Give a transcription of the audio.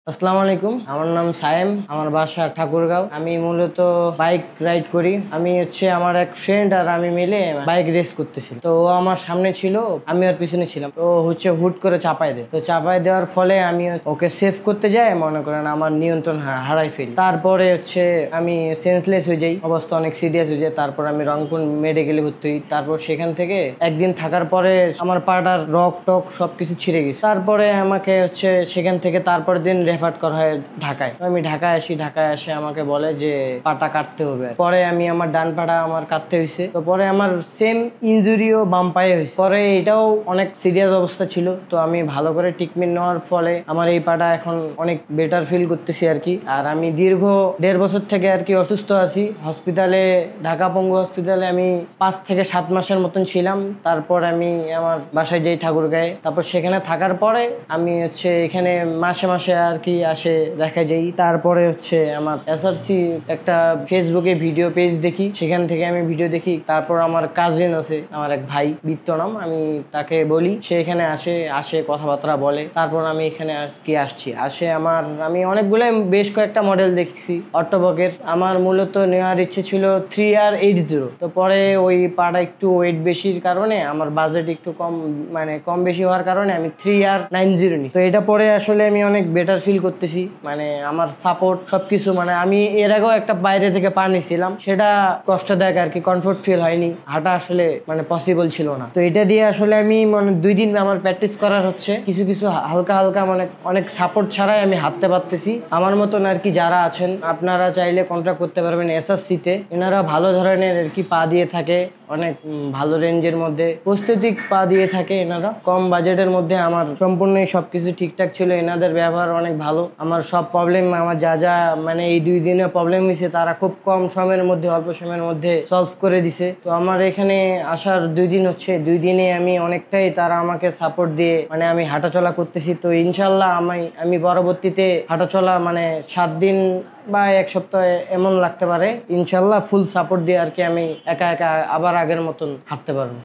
আসসালামু আলাইকুম। আমার নাম সায়েম। আমার বাসা ঠাকুরগাঁও। আমি মূলত বাইক রাইড করি। আমার এক ফ্রেন্ড আর আমি মিলে বাইক রেস করতেছি। তো ও আমার সামনে ছিল, আমি ওর পিছনে ছিলাম। তো হুট করে চাপায় দেয়। তো চাপায় দেওয়ার ফলে আমি ওকে সেভ করতে যাই, মনে করেন আমার নিয়ন্ত্রণ হারাই ফেলি। তারপরে আমি সেন্সলেস হয়ে যাই, অবস্থা অনেক সিরিয়াস হয়ে যায়। তারপর আমি রংপুর মেডিকেলে ভর্তি হই। তারপর সেখান থেকে একদিন থাকার পরে আমার পাটার রক টক সবকিছু ছিঁড়ে গেছে। তারপরে আমাকে সেখান থেকে তারপর দিন রেফার করা হয় ঢাকায়। আমি ঢাকায় আসি। ঢাকায় এসে আমাকে বলে যে পাটা কাটতে হবে। পরে আমি আমার ডান পাটা আমার কাটতে হয়েছে। তো পরে আমার সেম ইনজুরিও বাম পায়ে হয়েছে। পরে এটাও অনেক সিরিয়াস অবস্থা ছিল। তো আমি ভালো করে ট্রিটমেন্ট নেওয়ার ফলে আমার এই পাটা এখন অনেক বেটার ফিল করতেছি আর কি। আর আমি দীর্ঘ 1.5 বছর থেকে আর কি অসুস্থ আছি। হসপিটালে, ঢাকা পঙ্গু হসপিটালে আমি 5 থেকে 7 মাসের মতন ছিলাম। তারপর আমি আমার বাসায় যাই ঠাকুরগাঁয়ে। তারপর সেখানে থাকার পরে আমি এখানে মাসে মাসে আর কি আসে দেখা যাই। তারপরে আমার এসআরসি একটা ফেসবুকে ভিডিও পেজ দেখি, সেখান থেকে আমি ভিডিও দেখি। তারপর আমার কাজিন আছে, আমার এক ভাই বৃত্ত নাম, আমি তাকে বলি, সে এখানে আসে কথাবার্তা বলে। তারপর আমি এখানে আর কি আসছি আমি অনেকগুলো বেশ কয়েকটা মডেল দেখছি অটোবকের। আমার মূলত নেওয়ার ইচ্ছে ছিল 3R80। তো পরে ওই পাটা একটু ওয়েট বেশির কারণে আমার বাজেট একটু কম বেশি হওয়ার কারণে আমি 3R90 নিই। তো এটা পরে আসলে আমি অনেক বেটার ফিল করতেছি। আমার সাপোর্ট সবকিছু, আমি এর আগেও একটা বাইরে থেকে পা নিয়েছিলাম, সেটা কষ্টদায়ক আর কি, কমফোর্ট ফিল হয়নি। হাঁটা আসলে পসিবল ছিল না। তো এটা দিয়ে আসলে আমি 2 দিন আমার প্র্যাকটিস করার কিছু কিছু হালকা হালকা অনেক সাপোর্ট ছাড়াই আমি হাঁটতে পারতেছি। আমার মতন আর কি যারা আছেন, আপনারা চাইলে কন্ট্যাক্ট করতে পারবেন এসআরসিতে। এনারা ভালো ধরনের আর কি পা দিয়ে থাকে, অনেক ভালো রেঞ্জের মধ্যে প্রস্থেটিক পা দিয়ে থাকে এনারা। কম বাজেটের মধ্যে আমার সম্পূর্ণই সবকিছু ঠিকঠাক ছিল। এনাদের ব্যবহার অনেক ভালো। আমার সব প্রবলেম, আমার যা এই 2 দিনে প্রবলেম হয়েছে তারা খুব কম সময়ের মধ্যে, অল্প সময়ের মধ্যে সলভ করে দিছে। তো আমার এখানে আসার 2 দিন 2 দিনে আমি অনেকটাই তারা আমাকে সাপোর্ট দিয়ে আমি হাঁটাচলা করতেছি। তো ইনশাল্লাহ আমি পরবর্তীতে হাঁটাচলা 7 দিন বা 1 সপ্তাহ এমন লাগতে পারে, ইনশাল্লাহ ফুল সাপোর্ট দিয়ে আর কি আমি একা একা আবার আগের মতন হাঁটতে পারবো।